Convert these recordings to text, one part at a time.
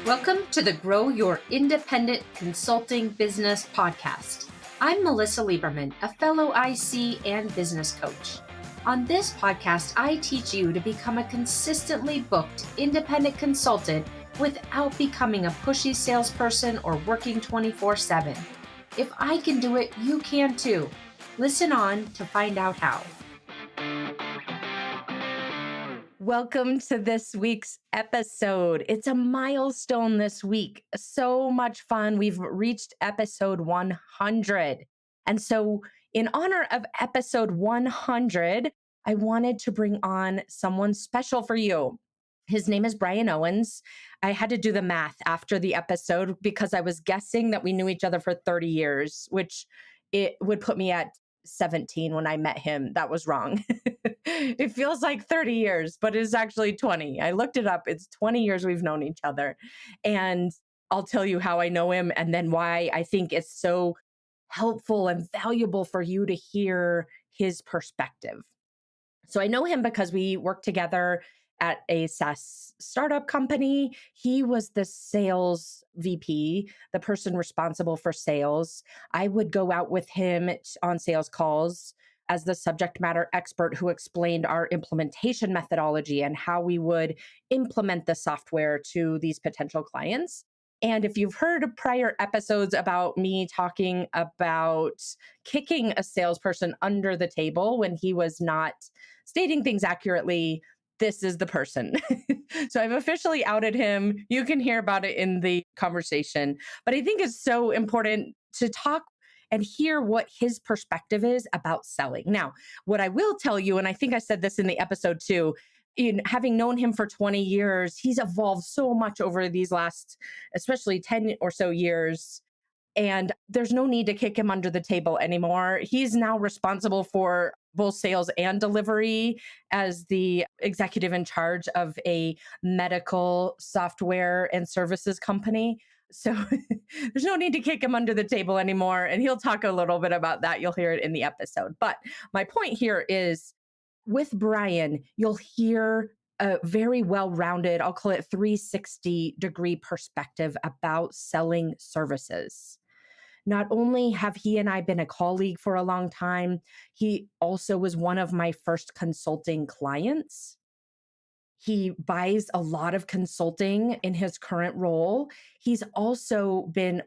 Welcome to the Grow Your Independent Consulting Business podcast. I'm Melisa Lieberman, a fellow IC and business coach. On this podcast, I teach you to become a consistently booked independent consultant without becoming a pushy salesperson or working 24/7. If I can do it, you can too. Listen on to find out how. Welcome to this week's episode. It's a milestone this week. So much fun. We've reached episode 100. And so, in honor of episode 100, I wanted to bring on someone special for you. His name is Brian Owens. I had to do the math after the episode because I was guessing that we knew each other for 30 years, which it would put me at 17 when I met him. That was wrong. It feels like 30 years, but it's actually 20. I looked it up. It's 20 years we've known each other. And I'll tell you how I know him and then why I think it's so helpful and valuable for you to hear his perspective. So I know him because we worked together at a SaaS startup company. He was the sales VP, the person responsible for sales. I would go out with him on sales calls as the subject matter expert who explained our implementation methodology and how we would implement the software to these potential clients. And if you've heard prior episodes about me talking about kicking a salesperson under the table when he was not stating things accurately, this is the person. So I've officially outed him. You can hear about it in the conversation. But I think it's so important to talk and hear what his perspective is about selling. Now, what I will tell you, and I think I said this in the episode too, in having known him for 20 years, he's evolved so much over these last, especially 10 or so years. And there's no need to kick him under the table anymore. He's now responsible for both sales and delivery as the executive in charge of a medical software and services company. So there's no need to kick him under the table anymore. And he'll talk a little bit about that. You'll hear it in the episode. But my point here is with Brian, you'll hear a very well-rounded, I'll call it 360-degree perspective about selling services. Not only have he and I been a colleague for a long time, he also was one of my first consulting clients. He buys a lot of consulting in his current role. He's also been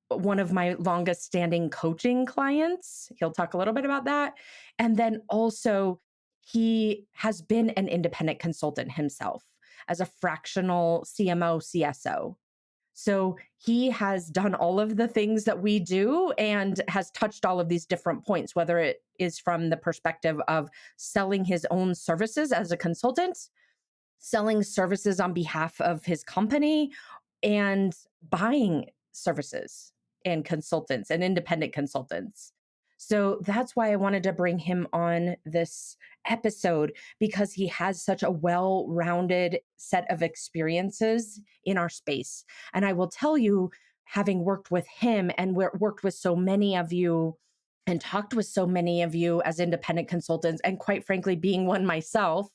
one of my longest standing coaching clients. He'll talk a little bit about that. And then also, he has been an independent consultant himself as a fractional CMO, CSO. So he has done all of the things that we do and has touched all of these different points, whether it is from the perspective of selling his own services as a consultant, selling services on behalf of his company, and buying services and consultants and independent consultants. So that's why I wanted to bring him on this episode because he has such a well-rounded set of experiences in our space. And I will tell you, having worked with him and worked with so many of you and talked with so many of you as independent consultants, and quite frankly, being one myself,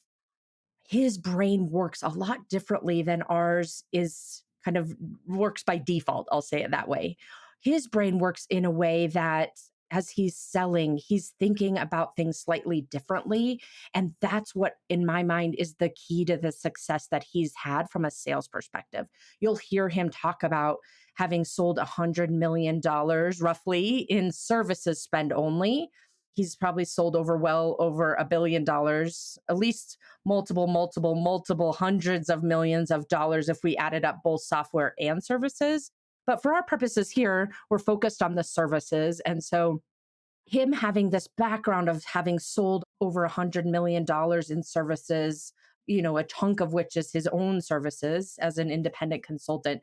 his brain works a lot differently than ours is kind of works by default. I'll say it that way. His brain works in a way that as he's selling, he's thinking about things slightly differently. And that's what, in my mind, is the key to the success that he's had from a sales perspective. You'll hear him talk about having sold $100 million roughly in services spend only. He's probably sold over $1 billion, at least multiple hundreds of millions of dollars if we added up both software and services. But for our purposes here, we're focused on the services. And so him having this background of having sold over $100 million in services, a chunk of which is his own services as an independent consultant.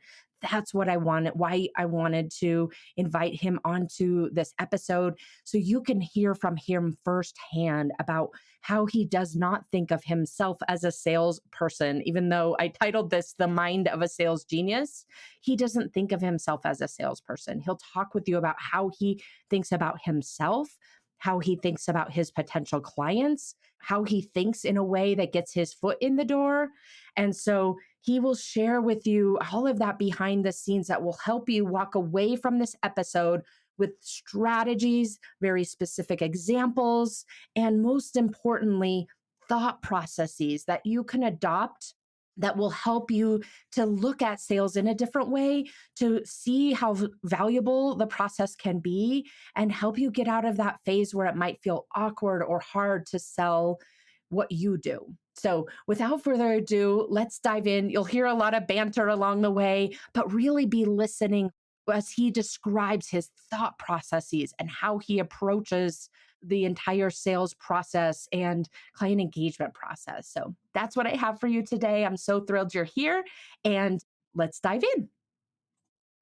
That's what I wanted, why I wanted to invite him onto this episode so you can hear from him firsthand about how he does not think of himself as a salesperson. Even though I titled this The Mind of a Sales Genius, he doesn't think of himself as a salesperson. He'll talk with you about how he thinks about himself how he thinks about his potential clients, how he thinks in a way that gets his foot in the door. And so he will share with you all of that behind the scenes that will help you walk away from this episode with strategies, very specific examples, and most importantly, thought processes that you can adopt that will help you to look at sales in a different way, to see how valuable the process can be, and help you get out of that phase where it might feel awkward or hard to sell what you do. So, without further ado, let's dive in. You'll hear a lot of banter along the way, but really be listening as he describes his thought processes and how he approaches the entire sales process and client engagement process. So that's what I have for you today. I'm so thrilled you're here, and let's dive in.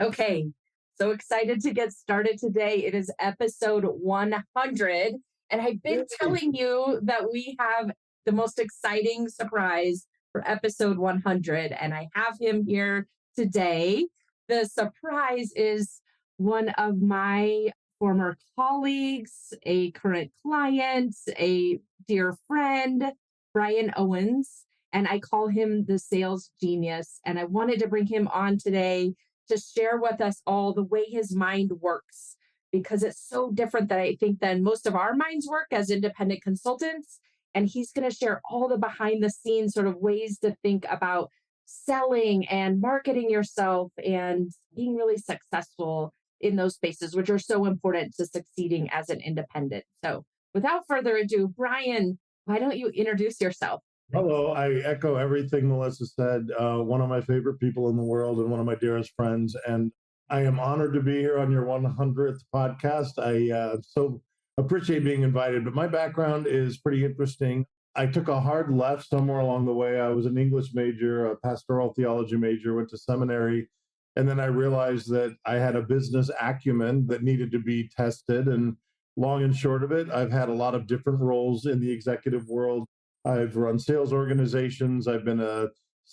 Okay, so excited to get started today. It is episode 100, and I've been telling you that we have the most exciting surprise for episode 100, and I have him here today. The surprise is one of my former colleagues, a current client, a dear friend, Brian Owens, and I call him the sales genius. And I wanted to bring him on today to share with us all the way his mind works, because it's so different that I think than most of our minds work as independent consultants. And he's going to share all the behind the scenes sort of ways to think about selling and marketing yourself and being really successful in those spaces, which are so important to succeeding as an independent. So without further ado, Brian, why don't you introduce yourself? Hello, I echo everything Melissa said. One of my favorite people in the world and one of my dearest friends. And I am honored to be here on your 100th podcast. I so appreciate being invited, but my background is pretty interesting. I took a hard left somewhere along the way. I was an English major, a pastoral theology major, went to seminary, and then I realized that I had a business acumen that needed to be tested. And long and short of it, I've had a lot of different roles in the executive world. I've run sales organizations. I've been a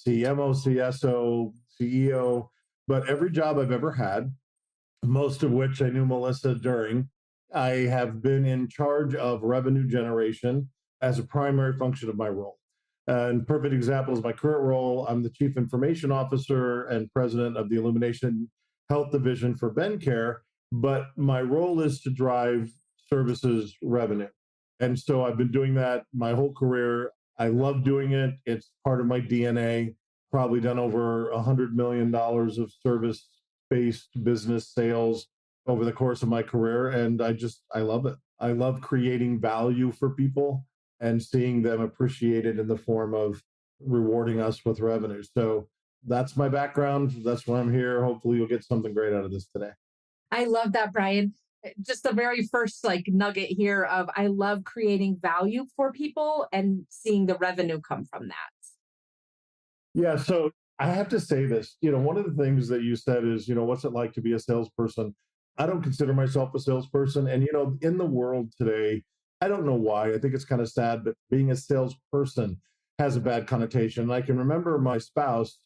CMO, CSO, CEO, but every job I've ever had, most of which I knew Melissa during, I have been in charge of revenue generation as a primary function of my role. And perfect example is my current role. I'm the chief information officer and president of the Illumination Health Division for BenCare, but my role is to drive services revenue. And so I've been doing that my whole career. I love doing it. It's part of my DNA. Probably done over $100 million of service-based business sales over the course of my career. And I love it. I love creating value for people and seeing them appreciated in the form of rewarding us with revenue. So that's my background. That's why I'm here. Hopefully you'll get something great out of this today. I love that, Brian. Just the very first nugget here of I love creating value for people and seeing the revenue come from that. Yeah, so I have to say this. One of the things that you said is, what's it like to be a salesperson? I don't consider myself a salesperson. And, in the world today, I don't know why. I think it's kind of sad, but being a salesperson has a bad connotation. And I can remember my spouse,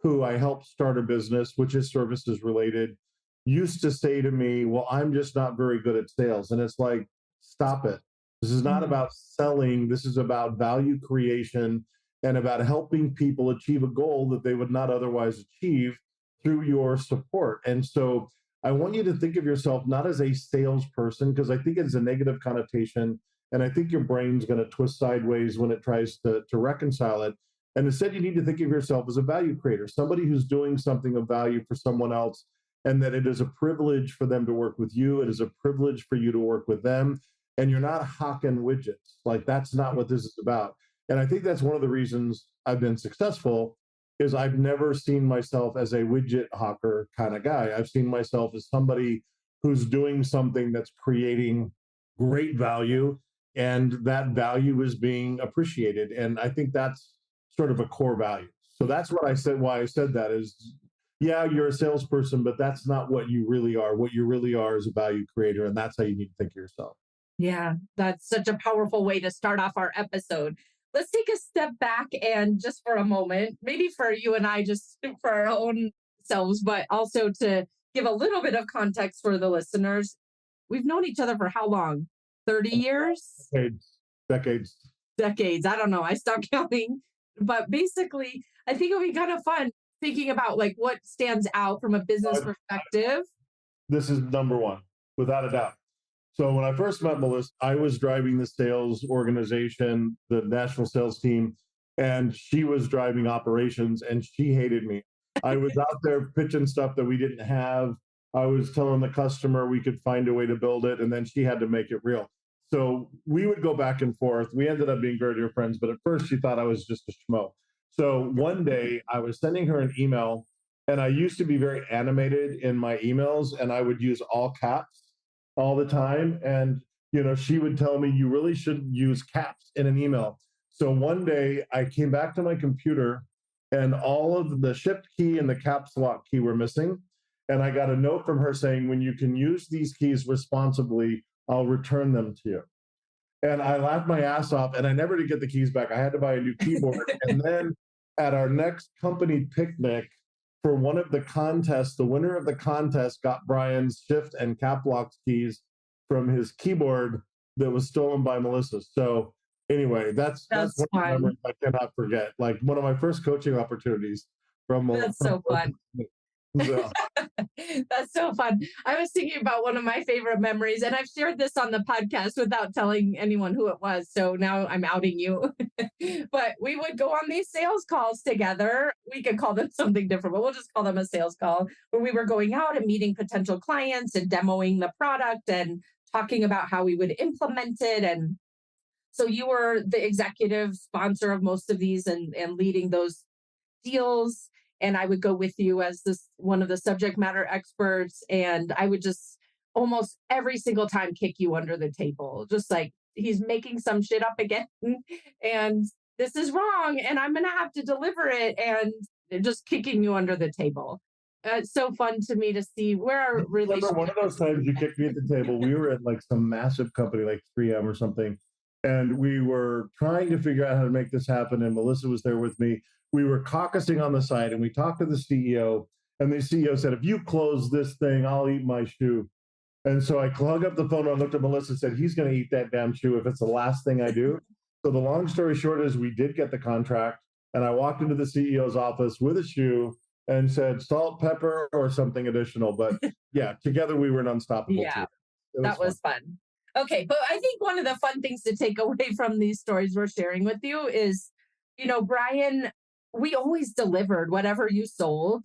who I helped start a business, which is services related, used to say to me, well, I'm just not very good at sales. And it's like, stop it. This is not about selling. This is about value creation and about helping people achieve a goal that they would not otherwise achieve through your support. And so I want you to think of yourself not as a salesperson, because I think it's a negative connotation. And I think your brain's going to twist sideways when it tries to reconcile it. And instead, you need to think of yourself as a value creator, somebody who's doing something of value for someone else, and that it is a privilege for them to work with you. It is a privilege for you to work with them. And you're not hawking widgets. That's not what this is about. And I think that's one of the reasons I've been successful is I've never seen myself as a widget hawker kind of guy. I've seen myself as somebody who's doing something that's creating great value, and that value is being appreciated. And I think that's sort of a core value. So that's what I said, why I said that is, yeah, you're a salesperson, but that's not what you really are. What you really are is a value creator, and that's how you need to think of yourself. Yeah, that's such a powerful way to start off our episode. Let's take a step back and just for a moment, maybe for you and I, just for our own selves, but also to give a little bit of context for the listeners. We've known each other for how long? 30 years? Decades, decades. Decades. I don't know. I stopped counting. But basically, I think it would be kind of fun thinking about like what stands out from a business Uh, perspective. this is number one, without a doubt. So when I first met Melissa, I was driving the sales organization, the national sales team, and she was driving operations, and she hated me. I was out there pitching stuff that we didn't have. I was telling the customer we could find a way to build it, and then she had to make it real. So we would go back and forth. We ended up being very dear friends, but at first she thought I was just a schmo. So one day I was sending her an email, and I used to be very animated in my emails, and I would use all caps all the time. And, she would tell me, you really shouldn't use caps in an email. So one day I came back to my computer and all of the shift key and the caps lock key were missing. And I got a note from her saying, when you can use these keys responsibly, I'll return them to you. And I laughed my ass off, and I never did get the keys back. I had to buy a new keyboard. And then at our next company picnic, for one of the contests, the winner of the contest got Brian's shift and cap lock keys from his keyboard that was stolen by Melissa. So anyway, that's That's one of the fun. memories I cannot forget. Like one of my first coaching opportunities That's from so fun. so, That's so fun. I was thinking about one of my favorite memories, and I've shared this on the podcast without telling anyone who it was. So now I'm outing you. But we would go on these sales calls together. We could call them something different, but we'll just call them a sales call where we were going out and meeting potential clients and demoing the product and talking about how we would implement it. And so you were the executive sponsor of most of these and leading those deals, and I would go with you as this one of the subject matter experts, and I would just almost every single time kick you under the table, just like he's making some shit up again and this is wrong and I'm going to have to deliver it, and just kicking you under the table. It's so fun to me to see where our remember relationship one of those is. times you kicked me at the table. We were at like some massive company like 3M or something, and we were trying to figure out how to make this happen. And Melissa was there with me. We were caucusing on the side, and we talked to the CEO. And the CEO said, "If you close this thing, I'll eat my shoe." And so I hung up the phone and looked at Melissa and said, "He's going to eat that damn shoe if it's the last thing I do." So the long story short is we did get the contract, and I walked into the CEO's office with a shoe and said salt, pepper, or something additional. But yeah, together we were an unstoppable team. Yeah, It was that fun. was fun. Okay, but I think one of the fun things to take away from these stories we're sharing with you is, Brian, we always delivered whatever you sold.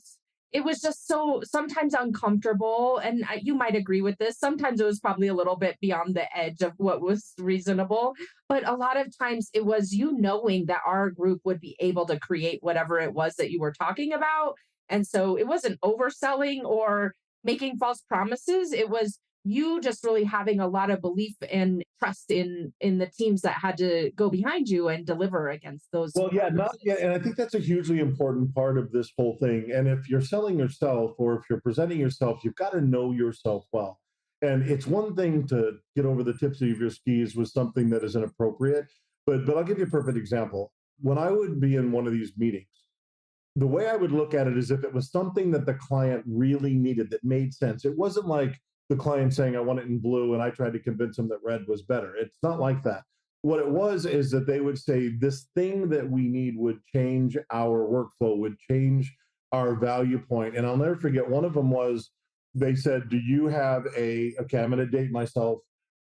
It was just so sometimes uncomfortable. And you might agree with this. Sometimes it was probably a little bit beyond the edge of what was reasonable. But a lot of times it was you knowing that our group would be able to create whatever it was that you were talking about. And so it wasn't overselling or making false promises. It was you just really having a lot of belief and trust in the teams that had to go behind you and deliver against those Well, yeah, not yeah, promises. and I think that's a hugely important part of this whole thing. And if you're selling yourself or if you're presenting yourself, you've got to know yourself well. And it's one thing to get over the tips of your skis with something that is inappropriate, but I'll give you a perfect example. When I would be in one of these meetings, the way I would look at it is if it was something that the client really needed that made sense. It wasn't like the client saying, I want it in blue, and I tried to convince them that red was better. It's not like that. What it was is that they would say, this thing that we need would change our workflow, would change our value point. And I'll never forget, one of them was they said, do you have okay, I'm going to date myself,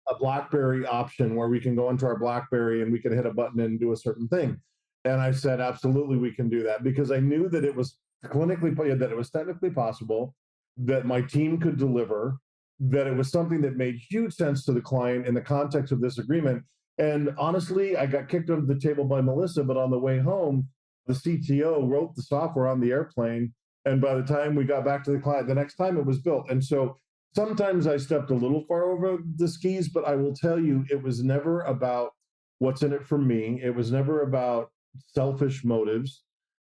a BlackBerry option where we can go into our BlackBerry and we can hit a button and do a certain thing? And I said, absolutely, we can do that, because I knew that it was that it was technically possible, that my team could deliver, that it was something that made huge sense to the client in the context of this agreement. And honestly, I got kicked under the table by Melissa, but on the way home, the CTO wrote the software on the airplane. And by the time we got back to the client, the next time it was built. And so sometimes I stepped a little far over the skis, but I will tell you, it was never about what's in it for me. It was never about selfish motives.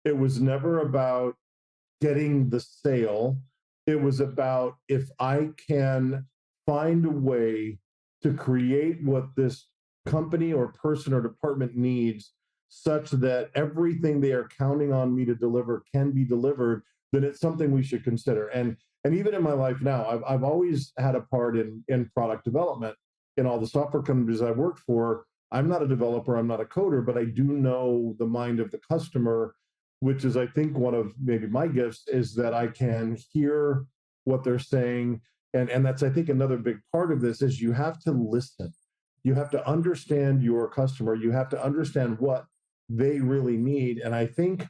It was never about getting the sale. It was about, if I can find a way to create what this company or person or department needs such that everything they are counting on me to deliver can be delivered, then it's something we should consider. And even in my life now, I've always had a part in product development. in all the software companies I worked for, I'm not a developer, I'm not a coder, but I do know the mind of the customer, which is, I think, one of maybe my gifts is that I can hear what they're saying. And that's, I think, another big part of this is you have to listen. You have to understand your customer. You have to understand what they really need. And I think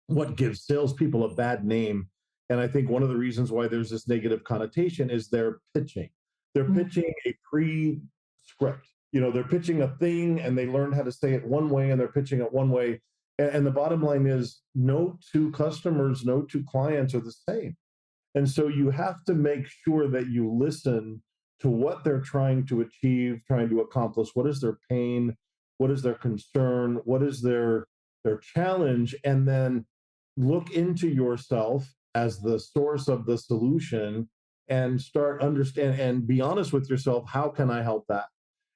what gives salespeople a bad name, and I think one of the reasons why there's this negative connotation is they're pitching. They're pitching a pre-script. They're pitching a thing and they learn how to say it one way and they're pitching it one way. And the bottom line is no two customers, no two clients are the same. And so you have to make sure that you listen to what they're trying to achieve, trying to accomplish. What is their pain? What is their concern? What is their challenge? And then look into yourself as the source of the solution and start understand and be honest with yourself. How can I help that?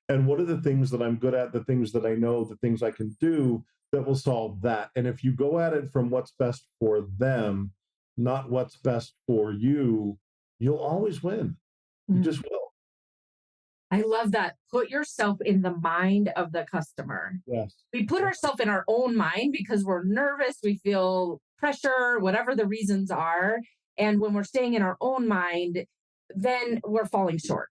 And what are the things that I'm good at, the things that I know, the things I can do that will solve that? And if you go at it from what's best for them, not what's best for you, you'll always win. You just will. I love that. Put yourself in the mind of the customer. Yes. We put ourselves in our own mind because we're nervous, we feel pressure, whatever the reasons are. And when we're staying in our own mind, then we're falling short.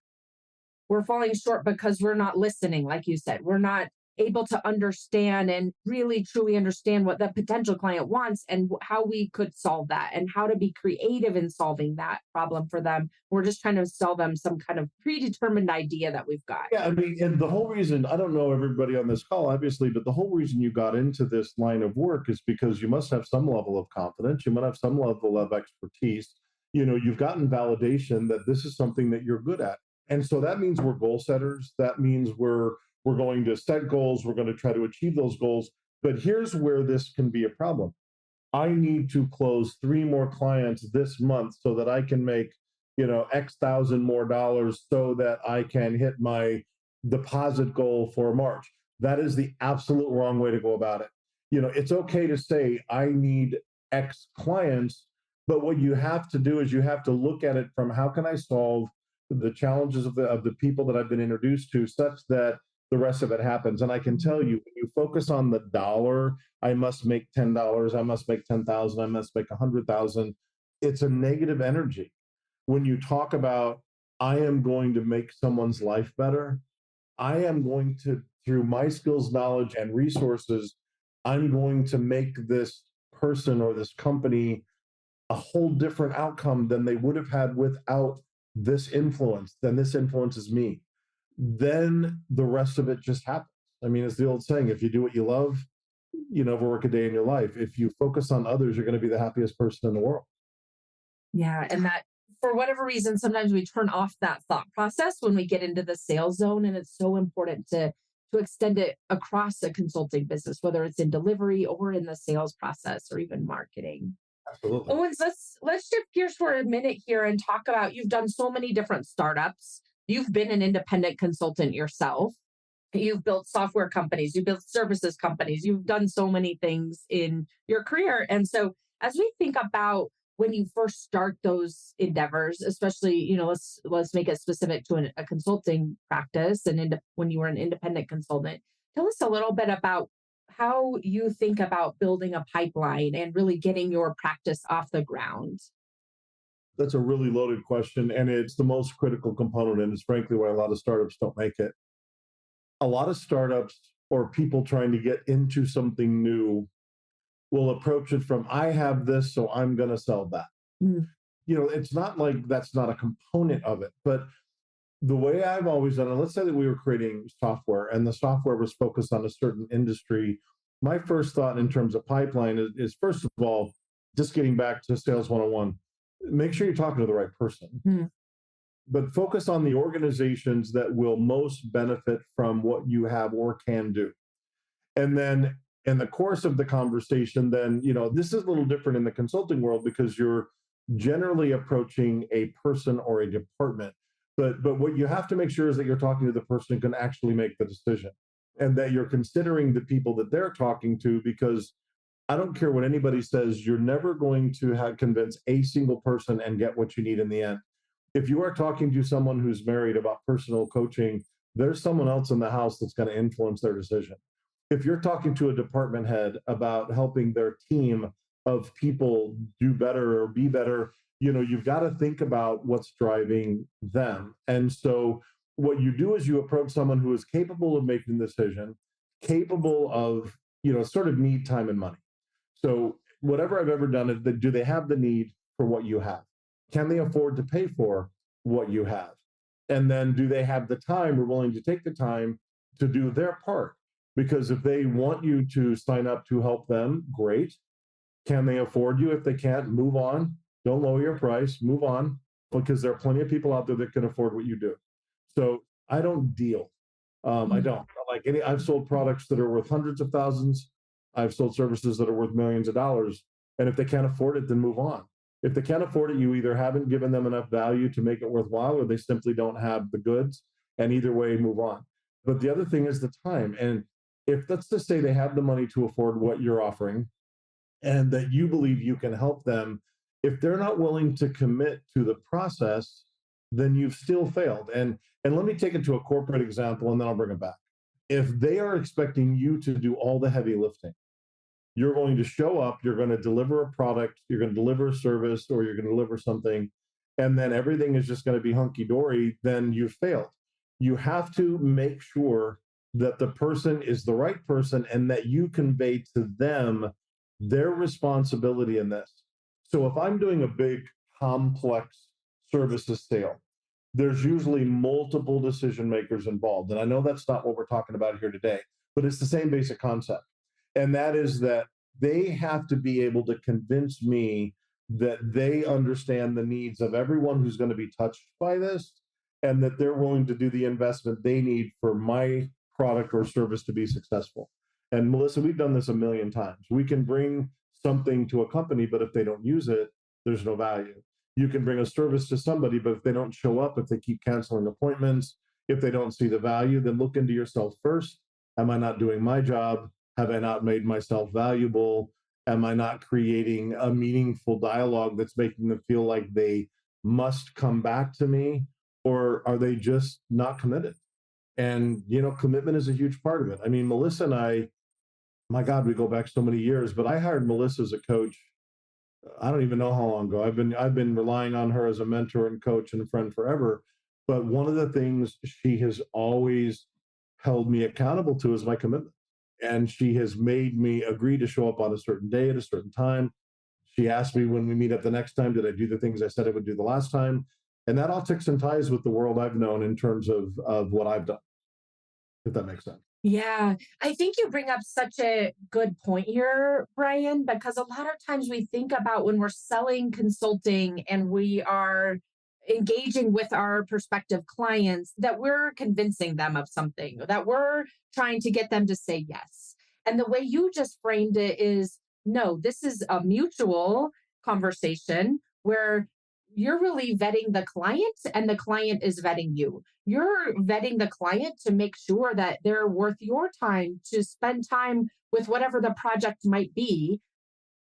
We're falling short because we're not listening, like you said. We're not able to understand and really truly understand what the potential client wants and how we could solve that and how to be creative in solving that problem for them. We're just trying to sell them some kind of predetermined idea that we've got. Yeah, I mean, and the whole reason, I don't know everybody on this call, obviously, but the whole reason you got into this line of work is because you must have some level of confidence. You must have some level of expertise. You've gotten validation that this is something that you're good at. And so that means we're goal setters. That means we're going to set goals. We're going to try to achieve those goals. But here's where this can be a problem. I need to close 3 more clients this month so that I can make, X thousand more dollars so that I can hit my deposit goal for March. That is the absolute wrong way to go about it. It's okay to say I need X clients, but what you have to do is you have to look at it from how can I solve the challenges of the people that I've been introduced to such that the rest of it happens. And I can tell you, when you focus on the dollar, I must make $10, I must make 10,000, I must make 100,000. It's a negative energy. When you talk about, I am going to make someone's life better, I am going to, through my skills, knowledge, and resources, I'm going to make this person or this company a whole different outcome than they would have had without this influence. Then this influences me. Then the rest of it just happens. I mean, it's the old saying, if you do what you love, you never work a day in your life. If you focus on others, you're going to be the happiest person in the world. Yeah. And that for whatever reason, sometimes we turn off that thought process when we get into the sales zone. And it's so important to extend it across a consulting business, whether it's in delivery or in the sales process or even marketing. Absolutely. Owens, let's shift gears for a minute here and talk about you've done so many different startups. You've been an independent consultant yourself. You've built software companies, you've built services companies, you've done so many things in your career. And so as we think about when you first start those endeavors, especially, let's make it specific to a consulting practice and when you were an independent consultant, tell us a little bit about how you think about building a pipeline and really getting your practice off the ground. That's a really loaded question. And it's the most critical component. And it's frankly why a lot of startups don't make it. A lot of startups or people trying to get into something new will approach it from, I have this, so I'm going to sell that. Mm. It's not like that's not a component of it. But the way I've always done it, let's say that we were creating software and the software was focused on a certain industry. My first thought in terms of pipeline is first of all, just getting back to sales 101, make sure you're talking to the right person. Mm. But focus on the organizations that will most benefit from what you have or can do. And then in the course of the conversation, then, this is a little different in the consulting world because you're generally approaching a person or a department. But what you have to make sure is that you're talking to the person who can actually make the decision and that you're considering the people that they're talking to, because I don't care what anybody says, you're never going to convince a single person and get what you need in the end. If you are talking to someone who's married about personal coaching, there's someone else in the house that's going to influence their decision. If you're talking to a department head about helping their team of people do better or be better, you've got to think about what's driving them. And so what you do is you approach someone who is capable of making the decision, capable of, sort of need, time, and money. So whatever I've ever done is that, do they have the need for what you have? Can they afford to pay for what you have? And then do they have the time or willing to take the time to do their part? Because if they want you to sign up to help them, great. Can they afford you? If they can't, move on. Don't lower your price, move on, because there are plenty of people out there that can afford what you do. So I don't deal. I don't like any. I've sold products that are worth hundreds of thousands. I've sold services that are worth millions of dollars. And if they can't afford it, then move on. If they can't afford it, you either haven't given them enough value to make it worthwhile, or they simply don't have the goods. And either way, move on. But the other thing is the time. And if let's just say they have the money to afford what you're offering, and that you believe you can help them, if they're not willing to commit to the process, then you've still failed. And let me take it to a corporate example, and then I'll bring it back. If they are expecting you to do all the heavy lifting, you're going to show up, you're going to deliver a product, you're going to deliver a service, or you're going to deliver something, and then everything is just going to be hunky dory, then you've failed. You have to make sure that the person is the right person and that you convey to them their responsibility in this. So if I'm doing a big, complex services sale, there's usually multiple decision makers involved. And I know that's not what we're talking about here today, but it's the same basic concept. And that is that they have to be able to convince me that they understand the needs of everyone who's going to be touched by this, and that they're willing to do the investment they need for my product or service to be successful. And Melissa, we've done this a million times. We can bring something to a company, but if they don't use it, there's no value. You can bring a service to somebody, but if they don't show up, if they keep canceling appointments, if they don't see the value, then look into yourself first. Am I not doing my job? Have I not made myself valuable? Am I not creating a meaningful dialogue that's making them feel like they must come back to me? Or are they just not committed? And, commitment is a huge part of it. I mean, Melissa and I, my God, we go back so many years, but I hired Melissa as a coach. I don't even know how long ago. I've been relying on her as a mentor and coach and friend forever. But one of the things she has always held me accountable to is my commitment. And she has made me agree to show up on a certain day at a certain time. She asked me when we meet up the next time, did I do the things I said I would do the last time? And that all ticks and ties with the world I've known in terms of what I've done, if that makes sense. Yeah, I think you bring up such a good point here, Brian, because a lot of times we think about when we're selling consulting and we are engaging with our prospective clients that we're convincing them of something, that we're trying to get them to say yes. And the way you just framed it is no, this is a mutual conversation where you're really vetting the client and the client is vetting you. You're vetting the client to make sure that they're worth your time to spend time with whatever the project might be.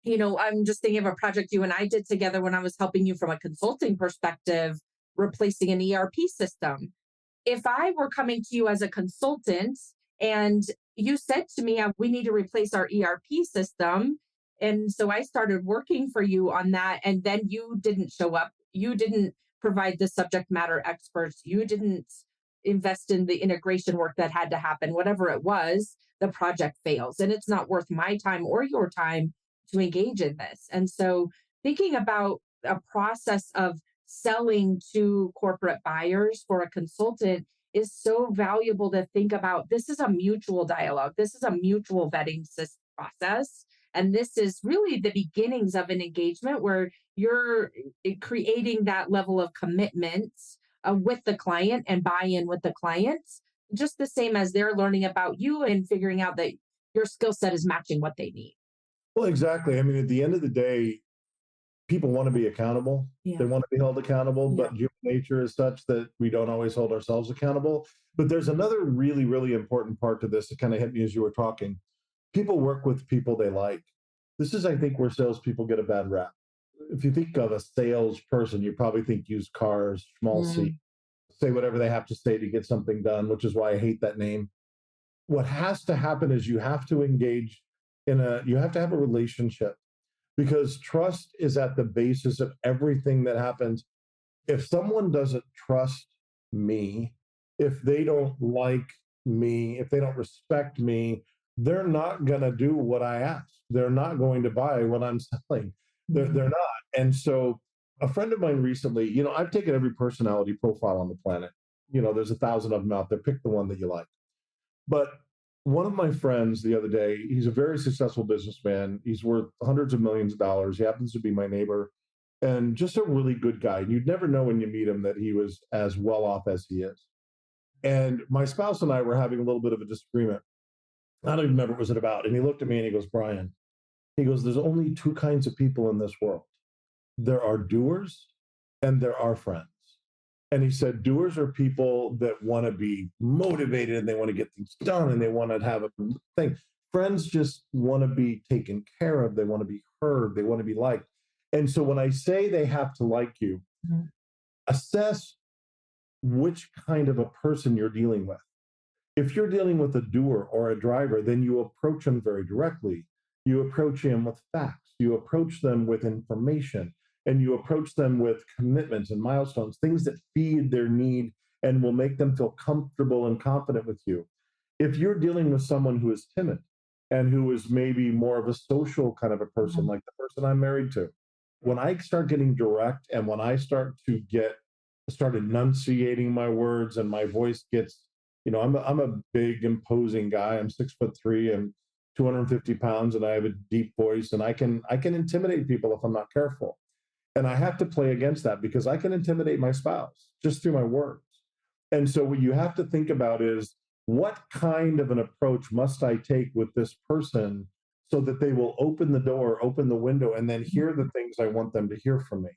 I'm just thinking of a project you and I did together when I was helping you from a consulting perspective, replacing an ERP system. If I were coming to you as a consultant and you said to me, we need to replace our ERP system. And so I started working for you on that. And then you didn't show up. You didn't provide the subject matter experts. You didn't invest in the integration work that had to happen, whatever it was, the project fails. And it's not worth my time or your time to engage in this. And so thinking about a process of selling to corporate buyers for a consultant is so valuable to think about. This is a mutual dialogue. This is a mutual vetting process. And this is really the beginnings of an engagement where you're creating that level of commitment with the client and buy in with the client, just the same as they're learning about you and figuring out that your skill set is matching what they need. Well, exactly. I mean, at the end of the day, people want to be accountable. They Yeah. want to be held accountable, Yeah. but human nature is such that we don't always hold ourselves accountable. But there's another really, really important part to this that kind of hit me as you were talking. People work with people they like. This is, I think, where salespeople get a bad rap. If you think of a salesperson, you probably think used cars, small seat, say whatever they have to say to get something done, which is why I hate that name. What has to happen is you have to engage you have to have a relationship, because trust is at the basis of everything that happens. If someone doesn't trust me, if they don't like me, if they don't respect me, they're not going to do what I ask. They're not going to buy what I'm selling. They're not. And so, a friend of mine recently, I've taken every personality profile on the planet. There's 1,000 of them out there. Pick the one that you like. But one of my friends the other day, he's a very successful businessman. He's worth hundreds of millions of dollars. He happens to be my neighbor and just a really good guy. And you'd never know when you meet him that he was as well off as he is. And my spouse and I were having a little bit of a disagreement. I don't even remember what was it about. And he looked at me and he goes, Brian, he goes, there's only two kinds of people in this world. There are doers and there are friends. And he said, doers are people that want to be motivated and they want to get things done and they want to have a thing. Friends just want to be taken care of. They want to be heard. They want to be liked. And so when I say they have to like you, assess which kind of a person you're dealing with. If you're dealing with a doer or a driver, then you approach them very directly. You approach them with facts. You approach them with information, and you approach them with commitments and milestones, things that feed their need and will make them feel comfortable and confident with you. If you're dealing with someone who is timid and who is maybe more of a social kind of a person, like the person I'm married to, when I start getting direct and when I start enunciating my words and my voice gets, I'm a big imposing guy. I'm 6'3" and 250 pounds, and I have a deep voice, and I can intimidate people if I'm not careful. And I have to play against that because I can intimidate my spouse just through my words. And so what you have to think about is, what kind of an approach must I take with this person so that they will open the door, open the window, and then hear the things I want them to hear from me.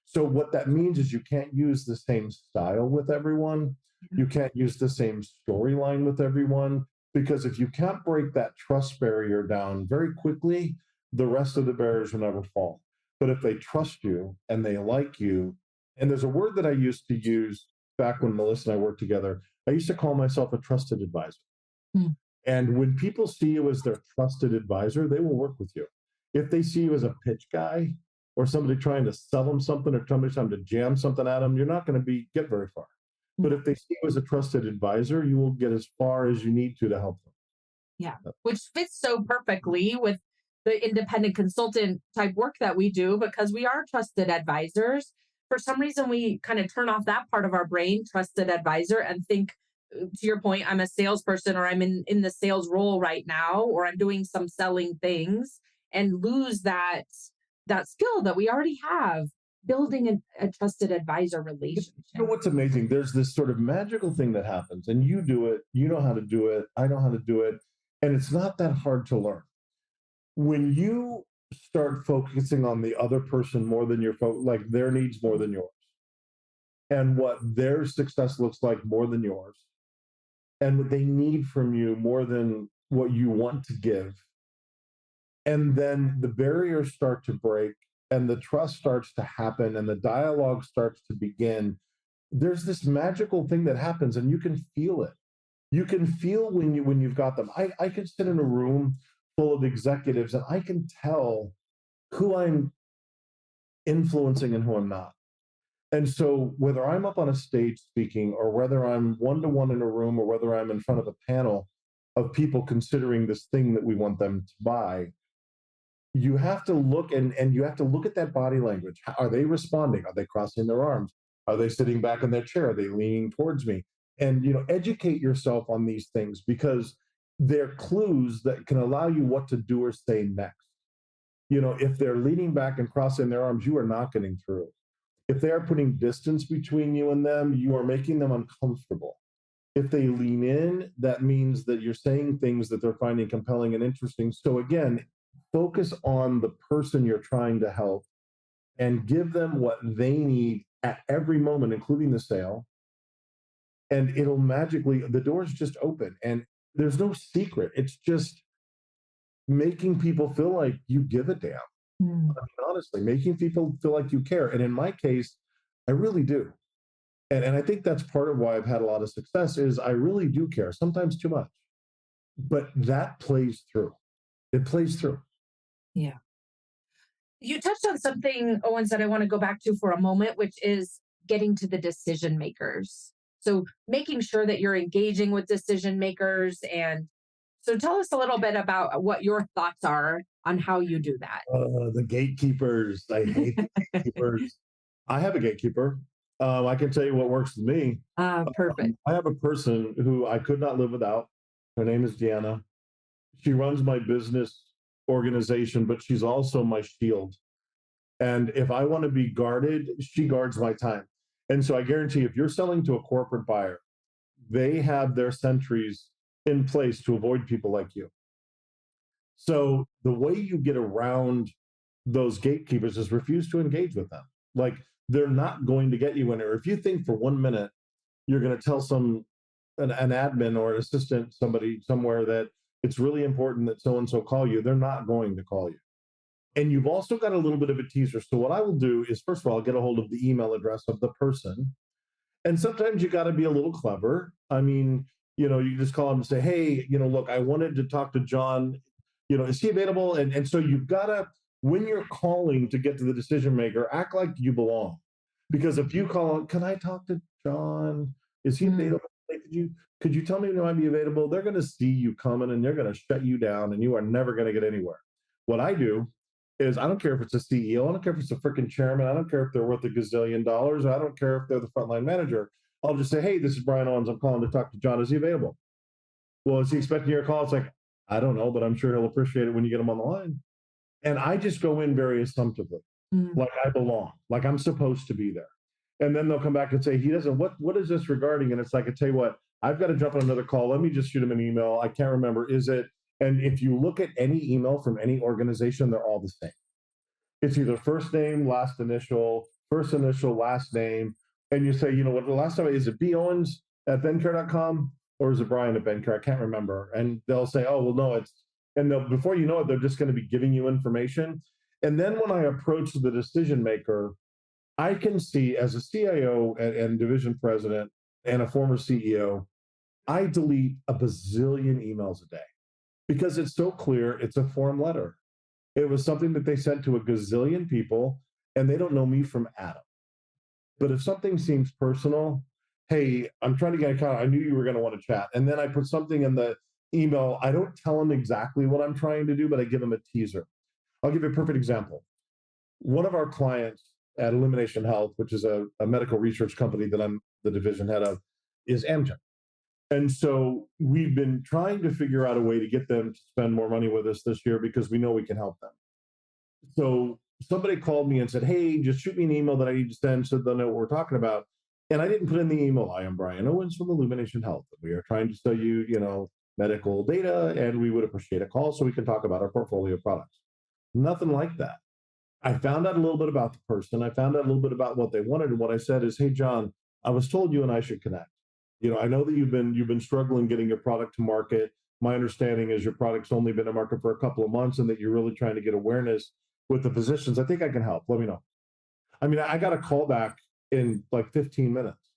So what that means is you can't use the same style with everyone. You can't use the same storyline with everyone, because if you can't break that trust barrier down very quickly, the rest of the barriers will never fall. But if they trust you and they like you, and there's a word that I used to use back when Melisa and I worked together, I used to call myself a trusted advisor. And when people see you as their trusted advisor, they will work with you. If they see you as a pitch guy or somebody trying to sell them something or somebody trying to jam something at them, you're not going to get very far. But if they see you as a trusted advisor, you will get as far as you need to help them. Yeah, which fits so perfectly with the independent consultant type work that we do, because we are trusted advisors. For some reason, we kind of turn off that part of our brain, trusted advisor, and think, to your point, I'm a salesperson, or I'm in the sales role right now, or I'm doing some selling things, and lose that skill that we already have, building a trusted advisor relationship. You know what's amazing? There's this sort of magical thing that happens, and you do it, you know how to do it, I know how to do it, and it's not that hard to learn. When you start focusing on the other person more than like their needs more than yours, and what their success looks like more than yours, and what they need from you more than what you want to give, and then the barriers start to break and the trust starts to happen and the dialogue starts to begin, there's this magical thing that happens and you can feel it. You can feel when you've got them. I can sit in a room full of executives and I can tell who I'm influencing and who I'm not. And so whether I'm up on a stage speaking or whether I'm one-to-one in a room or whether I'm in front of a panel of people considering this thing that we want them to buy, you have to look and you have to look at that body language. Are they responding? Are they crossing their arms? Are they sitting back in their chair? Are they leaning towards me? And educate yourself on these things because they're clues that can allow you what to do or say next. If they're leaning back and crossing their arms, you are not getting through. If they are putting distance between you and them, you are making them uncomfortable. If they lean in, that means that you're saying things that they're finding compelling and interesting. So again, focus on the person you're trying to help and give them what they need at every moment, including the sale. And it'll magically, the doors just open and there's no secret. It's just making people feel like you give a damn. I mean, honestly, making people feel like you care. And in my case, I really do. And I think that's part of why I've had a lot of success is I really do care, sometimes too much. But that plays through. It plays through. Yeah. You touched on something, Owens, that I want to go back to for a moment, which is getting to the decision makers. So making sure that you're engaging with decision makers. And so tell us a little bit about what your thoughts are on how you do that. The gatekeepers. I hate the gatekeepers. I have a gatekeeper. I can tell you what works with me. Perfect. I have a person who I could not live without. Her name is Deanna. She runs my business organization, but she's also my shield. And if I want to be guarded, she guards my time. And so I guarantee if you're selling to a corporate buyer, they have their sentries in place to avoid people like you. So the way you get around those gatekeepers is refuse to engage with them. Like they're not going to get you anywhere. If you think for 1 minute you're going to tell an admin or an assistant, somebody somewhere that it's really important that so and so call you, they're not going to call you. And you've also got a little bit of a teaser. So what I will do is first of all, I'll get a hold of the email address of the person. And sometimes you got to be a little clever. I mean, you just call them and say, hey, look, I wanted to talk to John. Is he available? And so you've got to, when you're calling to get to the decision maker, act like you belong. Because if you call, can I talk to John? Is he available? Hey, could you tell me when he might be available? They're going to see you coming and they're going to shut you down and you are never going to get anywhere. What I do is I don't care if it's a CEO, I don't care if it's a freaking chairman, I don't care if they're worth $1 gazillion, I don't care if they're the frontline manager. I'll just say, hey, this is Brian Owens. I'm calling to talk to John. Is he available? Well, is he expecting your call? It's like, I don't know, but I'm sure he'll appreciate it when you get him on the line. And I just go in very assumptively, like I belong, like I'm supposed to be there. And then they'll come back and say, he doesn't, what is this regarding? And it's like, I tell you what, I've got to jump on another call. Let me just shoot him an email. I can't remember. Is it? And if you look at any email from any organization, they're all the same. It's either first name, last initial, first initial, last name. And you say, what, the last time, is it B. Owens at bencare.com or is it Brian at Bencare? I can't remember. And they'll say, oh, well, no, and before you know it, they're just going to be giving you information. And then when I approach the decision maker, I can see as a CIO and division president and a former CEO, I delete a bazillion emails a day because it's so clear it's a form letter. It was something that they sent to a gazillion people and they don't know me from Adam. But if something seems personal, hey, I'm trying to get a account. I knew you were going to want to chat. And then I put something in the email. I don't tell them exactly what I'm trying to do, but I give them a teaser. I'll give you a perfect example. One of our clients at Elimination Health, which is a medical research company that I'm the division head of, is Amgen. And so we've been trying to figure out a way to get them to spend more money with us this year because we know we can help them. So somebody called me and said, hey, just shoot me an email that I need to send so they'll know what we're talking about. And I didn't put in the email, I am Brian Owens from Illumination Health. We are trying to sell you, medical data, and we would appreciate a call so we can talk about our portfolio of products. Nothing like that. I found out a little bit about the person. I found out a little bit about what they wanted. And what I said is, hey, John, I was told you and I should connect. I know that you've been struggling getting your product to market. My understanding is your product's only been in market for a couple of months and that you're really trying to get awareness with the physicians. I think I can help. Let me know. I mean, I got a call back in like 15 minutes.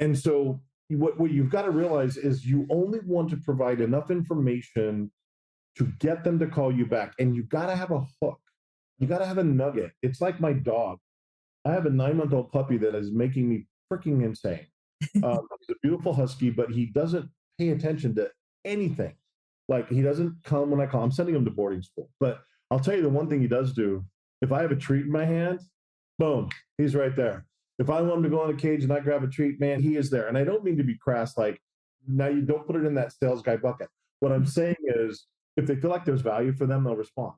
And so what you've got to realize is you only want to provide enough information to get them to call you back. And you've got to have a hook. You got to have a nugget. It's like my dog. I have a 9-month-old puppy that is making me freaking insane. He's a beautiful husky, but he doesn't pay attention to anything. Like he doesn't come when I call. I'm sending him to boarding school. But I'll tell you the one thing he does do, if I have a treat in my hand, boom, he's right there. If I want him to go in a cage and I grab a treat, man, he is there. And I don't mean to be crass, like, now you don't put it in that sales guy bucket. What I'm saying is, if they feel like there's value for them, they'll respond.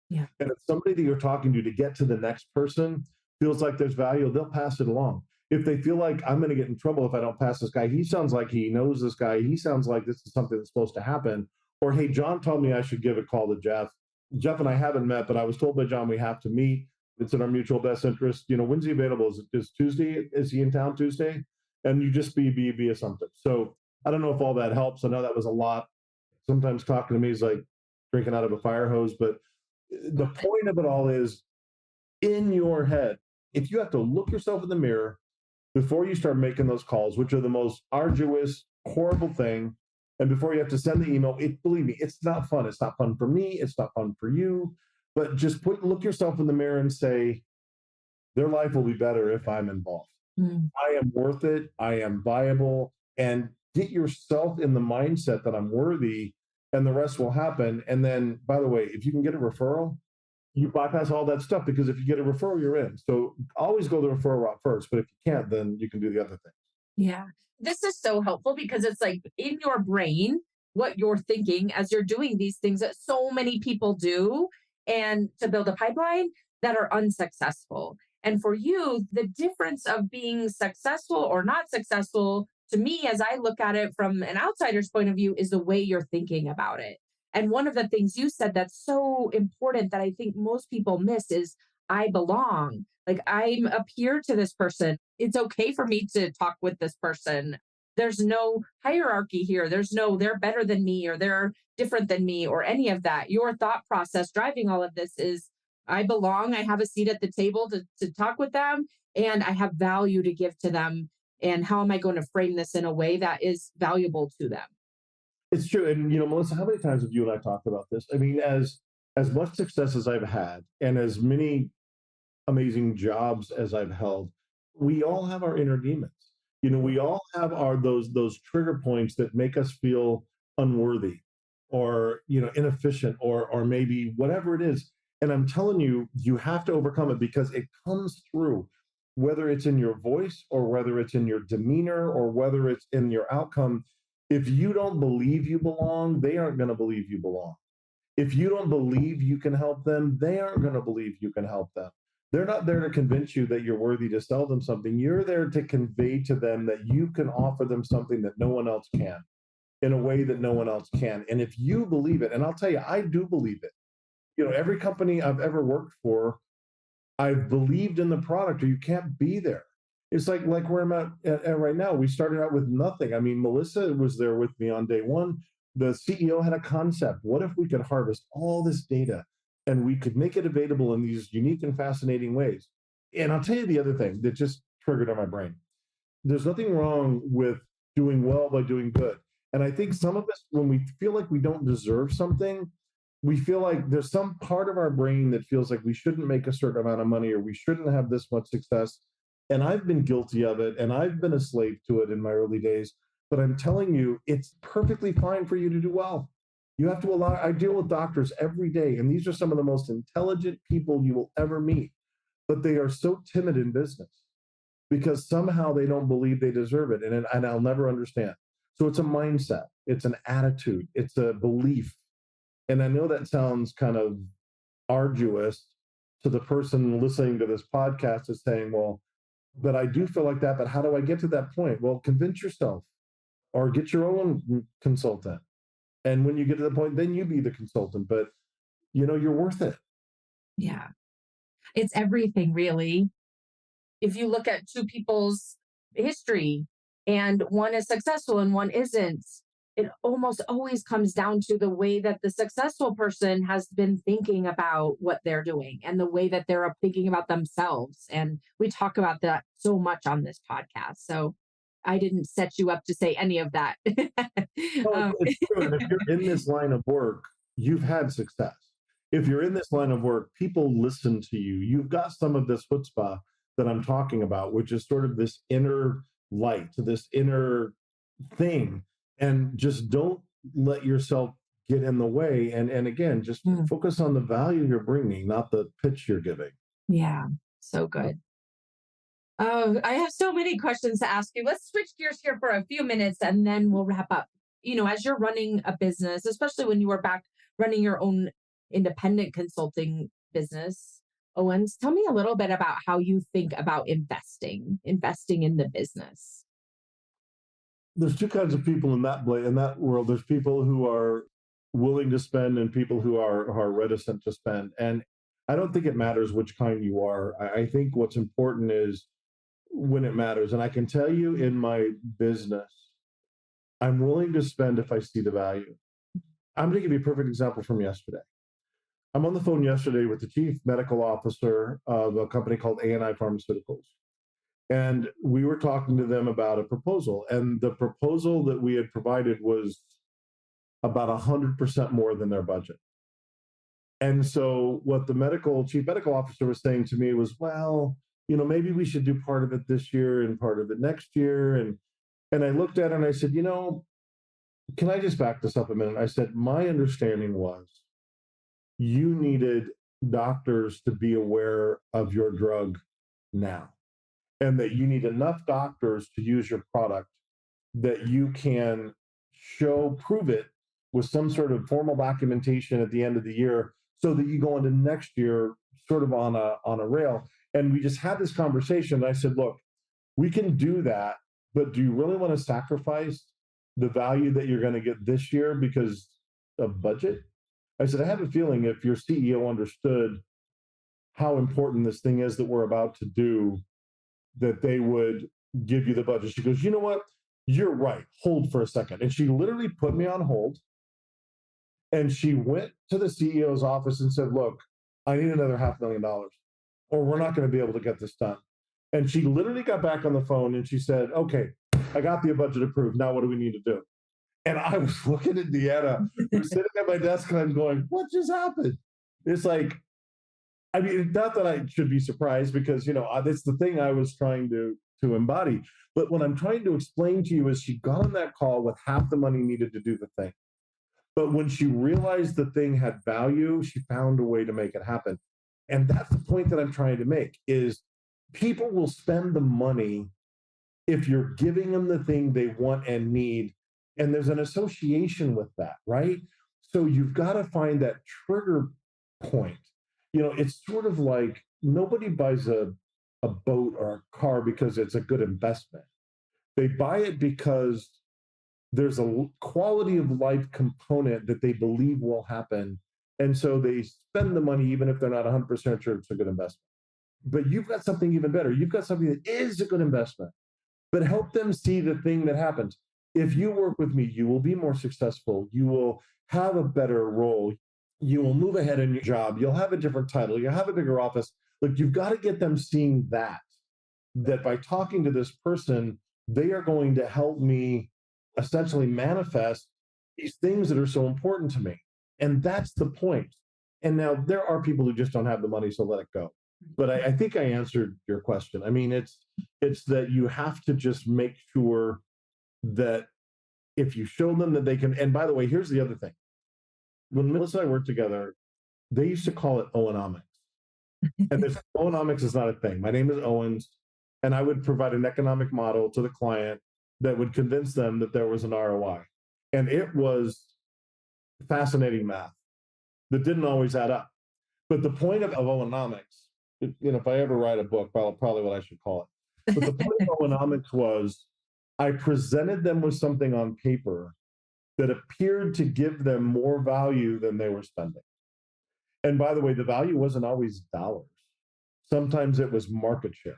Yeah. And if somebody that you're talking to get to the next person feels like there's value, they'll pass it along. If they feel like I'm going to get in trouble if I don't pass this guy, he sounds like he knows this guy, he sounds like this is something that's supposed to happen. Or, hey, John told me I should give a call to Jeff. Jeff and I haven't met, but I was told by John we have to meet. It's in our mutual best interest. When's he available? Is Tuesday? Is he in town Tuesday? And you just be assumptive. So I don't know if all that helps. I know that was a lot. Sometimes talking to me is like drinking out of a fire hose. But the point of it all is in your head, if you have to look yourself in the mirror, before you start making those calls, which are the most arduous, horrible thing, and before you have to send the email, believe me, it's not fun. It's not fun for me. It's not fun for you. But just look yourself in the mirror and say, their life will be better if I'm involved. Mm. I am worth it. I am viable. And get yourself in the mindset that I'm worthy, and the rest will happen. And then, by the way, if you can get a referral, you bypass all that stuff, because if you get a referral, you're in. So always go the referral route first. But if you can't, then you can do the other thing. Yeah. This is so helpful because it's like in your brain, what you're thinking as you're doing these things that so many people do, and to build a pipeline that are unsuccessful. And for you, the difference of being successful or not successful, to me, as I look at it from an outsider's point of view, is the way you're thinking about it. And one of the things you said that's so important that I think most people miss is I belong. Like I'm a peer to this person. It's okay for me to talk with this person. There's no hierarchy here. There's no they're better than me or they're different than me or any of that. Your thought process driving all of this is I belong. I have a seat at the table to talk with them, and I have value to give to them. And how am I going to frame this in a way that is valuable to them? It's true. And Melissa, how many times have you and I talked about this? I mean, as much success as I've had, and as many amazing jobs as I've held, we all have our inner demons. We all have our those trigger points that make us feel unworthy, or inefficient, or maybe whatever it is. And I'm telling you, you have to overcome it, because it comes through, whether it's in your voice, or whether it's in your demeanor, or whether it's in your outcome. If you don't believe you belong, they aren't going to believe you belong. If you don't believe you can help them, they aren't going to believe you can help them. They're not there to convince you that you're worthy to sell them something. You're there to convey to them that you can offer them something that no one else can, in a way that no one else can. And if you believe it, and I'll tell you, I do believe it. Every company I've ever worked for, I've believed in the product, or you can't be there. It's like where I'm at right now. We started out with nothing. I mean, Melissa was there with me on day one. The CEO had a concept. What if we could harvest all this data, and we could make it available in these unique and fascinating ways? And I'll tell you the other thing that just triggered on my brain. There's nothing wrong with doing well by doing good. And I think some of us, when we feel like we don't deserve something, we feel like there's some part of our brain that feels like we shouldn't make a certain amount of money, or we shouldn't have this much success. And I've been guilty of it, and I've been a slave to it in my early days. But I'm telling you, it's perfectly fine for you to do well. You have to allow. I deal with doctors every day, and these are some of the most intelligent people you will ever meet, but they are so timid in business, because somehow they don't believe they deserve it. And I'll never understand. So it's a mindset, it's an attitude, it's a belief. And I know that sounds kind of arduous to the person listening to this podcast, is saying, well, but I do feel like that. But how do I get to that point? Well, convince yourself, or get your own consultant. And when you get to the point, then you be the consultant. But you're worth it. Yeah. It's everything, really. If you look at two people's history and one is successful and one isn't, it almost always comes down to the way that the successful person has been thinking about what they're doing and the way that they're thinking about themselves. And we talk about that so much on this podcast. So I didn't set you up to say any of that. No, um, it's true. And if you're in this line of work, you've had success. If you're in this line of work, people listen to you. You've got some of this chutzpah that I'm talking about, which is sort of this inner light, this inner thing. And just don't let yourself get in the way. And again, just focus on the value you're bringing, not the pitch you're giving. yeah, so good. Oh, I have so many questions to ask you. Let's switch gears here for a few minutes and then we'll wrap up. As you're running a business, especially when you were back running your own independent consulting business, Owens, tell me a little bit about how you think about investing in the business. There's two kinds of people in that world. There's people who are willing to spend, and people who are reticent to spend. And I don't think it matters which kind you are. I think what's important is when it matters. And I can tell you, in my business, I'm willing to spend if I see the value. I'm going to give you a perfect example from yesterday. I'm on the phone yesterday with the chief medical officer of a company called A&I Pharmaceuticals. And we were talking to them about a proposal. And the proposal that we had provided was about 100% more than their budget. And so what the chief medical officer was saying to me was, well, maybe we should do part of it this year and part of it next year. And I looked at her and I said, can I just back this up a minute? I said, my understanding was you needed doctors to be aware of your drug now, and that you need enough doctors to use your product that you can prove it with some sort of formal documentation at the end of the year so that you go into next year sort of on a rail. And we just had this conversation. I said, look, we can do that, but do you really want to sacrifice the value that you're going to get this year because of budget? I said, I have a feeling if your CEO understood how important this thing is that we're about to do, that they would give you the budget. She goes, you know what? You're right. Hold for a second. And she literally put me on hold. And she went to the CEO's office and said, look, I need another $500,000 or we're not going to be able to get this done. And she literally got back on the phone and she said, okay, I got the budget approved. Now what do we need to do? And I was looking at Deanna, who's sitting at my desk, and I'm going, what just happened? It's like, I mean, not that I should be surprised because, it's the thing I was trying to embody. But what I'm trying to explain to you is she got on that call with half the money needed to do the thing. But when she realized the thing had value, she found a way to make it happen. And that's the point that I'm trying to make is people will spend the money if you're giving them the thing they want and need. And there's an association with that, right? So you've got to find that trigger point. It's sort of like nobody buys a boat or a car because it's a good investment. They buy it because there's a quality of life component that they believe will happen. And so they spend the money even if they're not 100% sure it's a good investment. But you've got something even better. You've got something that is a good investment, but help them see the thing that happens. If you work with me, you will be more successful. You will have a better role. You will move ahead in your job. You'll have a different title. You'll have a bigger office. Look, you've got to get them seeing that by talking to this person, they are going to help me essentially manifest these things that are so important to me. And that's the point. And now there are people who just don't have the money, so let it go. But I think I answered your question. I mean, it's that you have to just make sure that if you show them that they can, and by the way, here's the other thing. When Melisa and I worked together, they used to call it Owenomics. And this Owenomics is not a thing. My name is Owens, and I would provide an economic model to the client that would convince them that there was an ROI. And it was fascinating math that didn't always add up. But the point of Owenomics, if I ever write a book, probably what I should call it. But the point of Owenomics was I presented them with something on paper that appeared to give them more value than they were spending. And by the way, the value wasn't always dollars. Sometimes it was market share.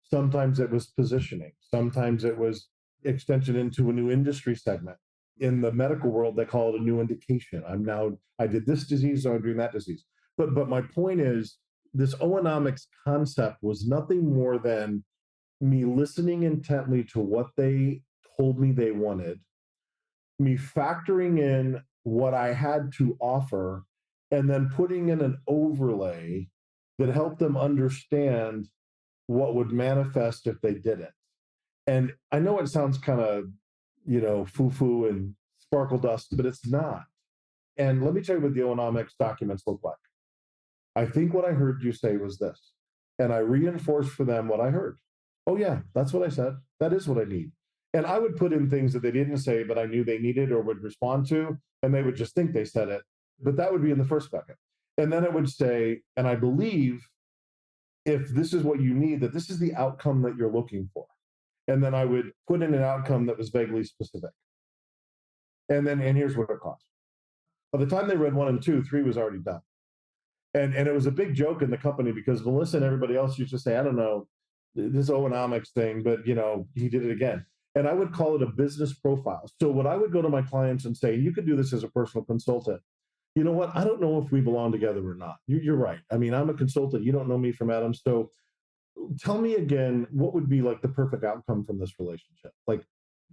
Sometimes it was positioning. Sometimes it was extension into a new industry segment. In the medical world, they call it a new indication. I did this disease, so I'm doing that disease. But my point is, this Owenomics concept was nothing more than me listening intently to what they told me they wanted, me factoring in what I had to offer, and then putting in an overlay that helped them understand what would manifest if they did it. And I know it sounds kind of, foo-foo and sparkle dust, but it's not. And let me tell you what the Owenomics documents look like. I think what I heard you say was this, and I reinforced for them what I heard. Oh yeah, that's what I said. That is what I need. And I would put in things that they didn't say, but I knew they needed or would respond to, and they would just think they said it. But that would be in the first bucket. And then it would say, and I believe if this is what you need, that this is the outcome that you're looking for. And then I would put in an outcome that was vaguely specific. And here's what it cost. By the time they read 1 and 2, 3 was already done. And it was a big joke in the company because Melisa and everybody else used to say, I don't know, this Owenomics thing, but he did it again. And I would call it a business profile. So what I would go to my clients and say, you could do this as a personal consultant. You know what? I don't know if we belong together or not. You're right. I mean, I'm a consultant. You don't know me from Adam. So tell me again, what would be like the perfect outcome from this relationship? Like,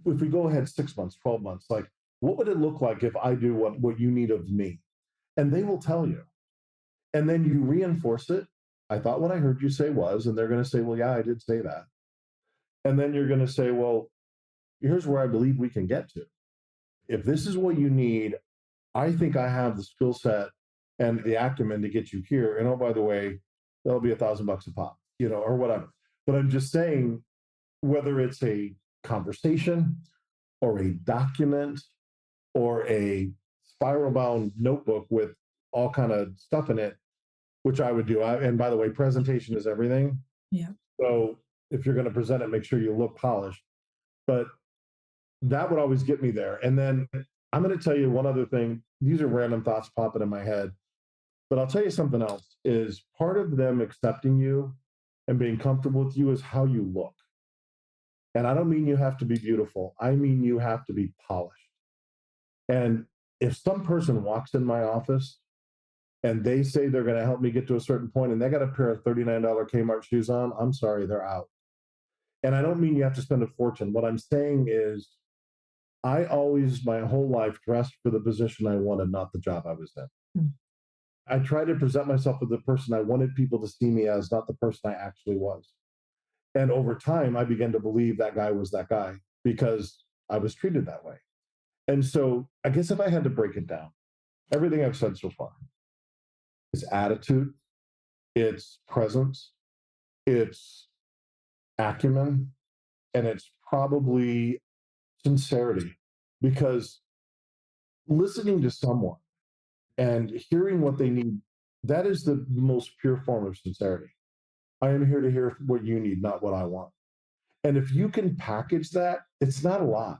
if we go ahead 6 months, 12 months, like, what would it look like if I do what you need of me? And they will tell you. And then you reinforce it. I thought what I heard you say was, and they're going to say, well, yeah, I did say that. And then you're going to say, well, here's where I believe we can get to. If this is what you need, I think I have the skill set and the acumen to get you here. And oh, by the way, that'll be $1,000 a pop, or whatever. But I'm just saying, whether it's a conversation or a document or a spiral bound notebook with all kind of stuff in it, which I would do. And by the way, presentation is everything. Yeah. So if you're going to present it, make sure you look polished. But that would always get me there. And then I'm going to tell you one other thing. These are random thoughts popping in my head. But I'll tell you something else is part of them accepting you and being comfortable with you is how you look. And I don't mean you have to be beautiful. I mean you have to be polished. And if some person walks in my office and they say they're going to help me get to a certain point and they got a pair of $39 Kmart shoes on, I'm sorry, they're out. And I don't mean you have to spend a fortune. What I'm saying is I always, my whole life, dressed for the position I wanted, not the job I was in. Mm. I tried to present myself as the person I wanted people to see me as, not the person I actually was. And over time, I began to believe that guy was that guy because I was treated that way. And so I guess if I had to break it down, everything I've said so far is attitude, it's presence, it's acumen, and it's probably sincerity. Because listening to someone and hearing what they need, that is the most pure form of sincerity. I am here to hear what you need, not what I want. And if you can package that, it's not a lot,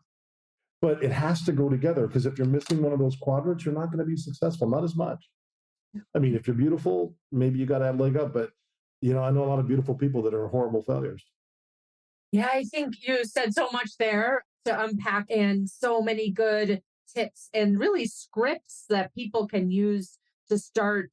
but it has to go together because if you're missing one of those quadrants, you're not going to be successful, not as much. I mean, if you're beautiful, maybe you got to have a leg up, but I know a lot of beautiful people that are horrible failures. Yeah, I think you said so much there to unpack and so many good tips and really scripts that people can use to start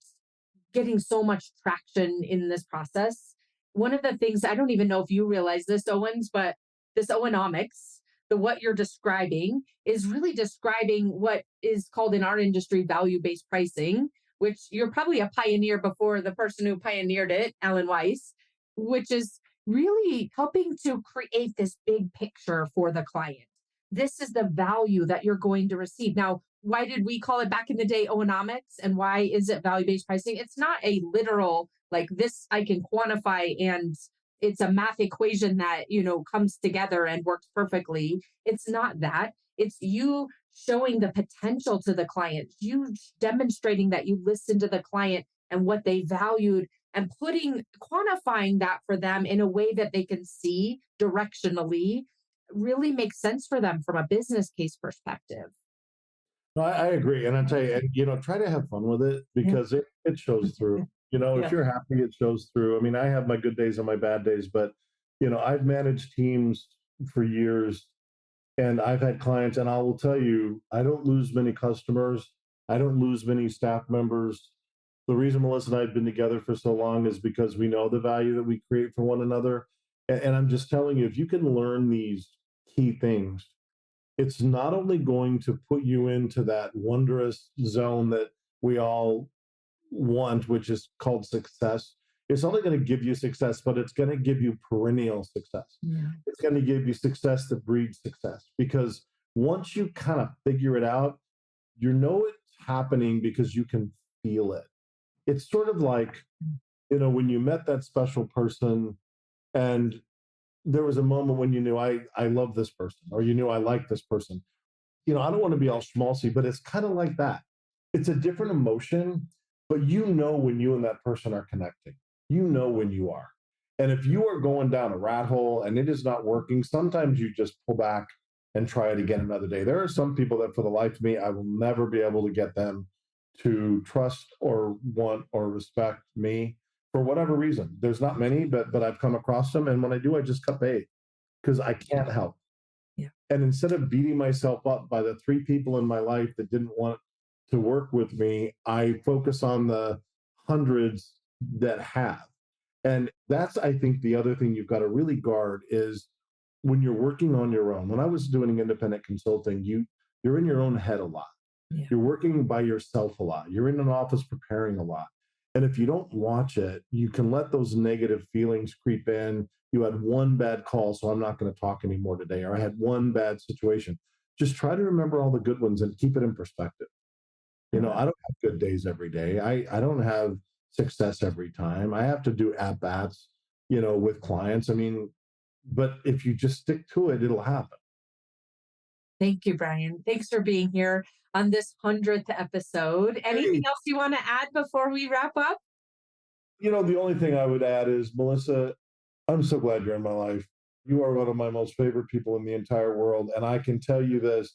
getting so much traction in this process. One of the things, I don't even know if you realize this, Owens, but this Owenomics, what you're describing is really describing what is called in our industry value-based pricing, which you're probably a pioneer before the person who pioneered it, Alan Weiss, which is really helping to create this big picture for the client. This is the value that you're going to receive. Now, why did we call it back in the day Owenomics and why is it value-based pricing? It's not a literal, like this I can quantify and it's a math equation that, comes together and works perfectly. It's not that. It's you showing the potential to the client, you demonstrating that you listen to the client and what they valued and quantifying that for them in a way that they can see directionally really makes sense for them from a business case perspective. No, I agree. And I tell you, and, try to have fun with it because it shows through. If you're happy, it shows through. I mean, I have my good days and my bad days, but, I've managed teams for years and I've had clients, and I will tell you, I don't lose many customers. I don't lose many staff members. The reason Melissa and I have been together for so long is because we know the value that we create for one another. And I'm just telling you, if you can learn these key things, it's not only going to put you into that wondrous zone that we all want, which is called success. It's only going to give you success, but it's going to give you perennial success. Yeah. It's going to give you success that breeds success because once you kind of figure it out, it's happening because you can feel it. It's sort of like, when you met that special person and there was a moment when you knew I love this person or you knew I like this person. I don't want to be all schmaltzy, but it's kind of like that. It's a different emotion, but when you and that person are connecting, when you are. And if you are going down a rat hole and it is not working, sometimes you just pull back and try it again another day. There are some people that for the life of me, I will never be able to get them to trust or want or respect me for whatever reason. There's not many, but I've come across them. And when I do, I just cut bait because I can't help. Yeah. And instead of beating myself up by the 3 people in my life that didn't want to work with me, I focus on the hundreds that have. And that's, I think, the other thing you've got to really guard is when you're working on your own. When I was doing independent consulting, you're in your own head a lot. Yeah. You're working by yourself a lot. You're in an office preparing a lot. And if you don't watch it, you can let those negative feelings creep in. You had one bad call, so I'm not going to talk anymore today. Or I had one bad situation. Just try to remember all the good ones and keep it in perspective. I don't have good days every day. I don't have success every time. I have to do at bats, with clients. I mean, but if you just stick to it, it'll happen. Thank you, Brian. Thanks for being here on this 100th episode. Anything Hey, else you want to add before we wrap up? the only thing I would add is, Melisa, I'm so glad you're in my life. You are one of my most favorite people in the entire world. And I can tell you this,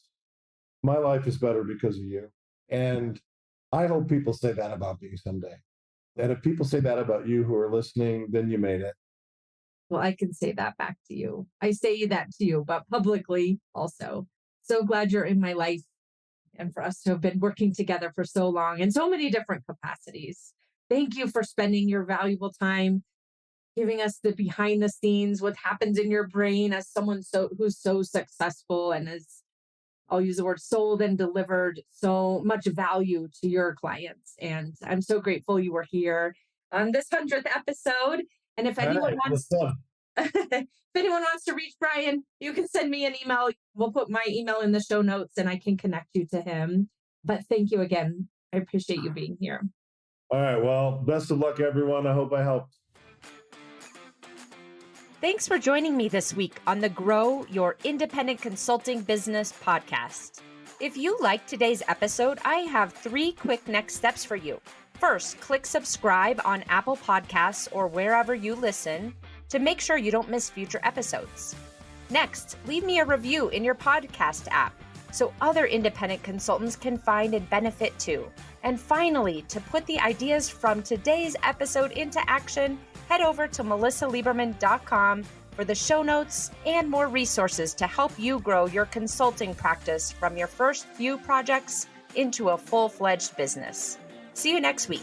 my life is better because of you. And I hope people say that about me someday. And if people say that about you who are listening, then you made it. Well, I can say that back to you. I say that to you, but publicly also. So glad you're in my life and for us to have been working together for so long in so many different capacities. Thank you for spending your valuable time giving us the behind the scenes, what happens in your brain as someone who's so successful and has, I'll use the word, sold and delivered so much value to your clients. And I'm so grateful you were here on this 100th episode. And if All anyone right, wants what's up? if anyone wants to reach Brian, you can send me an email. We'll put my email in the show notes and I can connect you to him. But thank you again. I appreciate you being here. All right. Well, best of luck, everyone. I hope I helped. Thanks for joining me this week on the Grow Your Independent Consulting Business podcast. If you liked today's episode, I have 3 quick next steps for you. First, click subscribe on Apple Podcasts or wherever you listen to make sure you don't miss future episodes. Next, leave me a review in your podcast app so other independent consultants can find and benefit too. And finally, to put the ideas from today's episode into action, head over to melissalieberman.com for the show notes and more resources to help you grow your consulting practice from your first few projects into a full-fledged business. See you next week.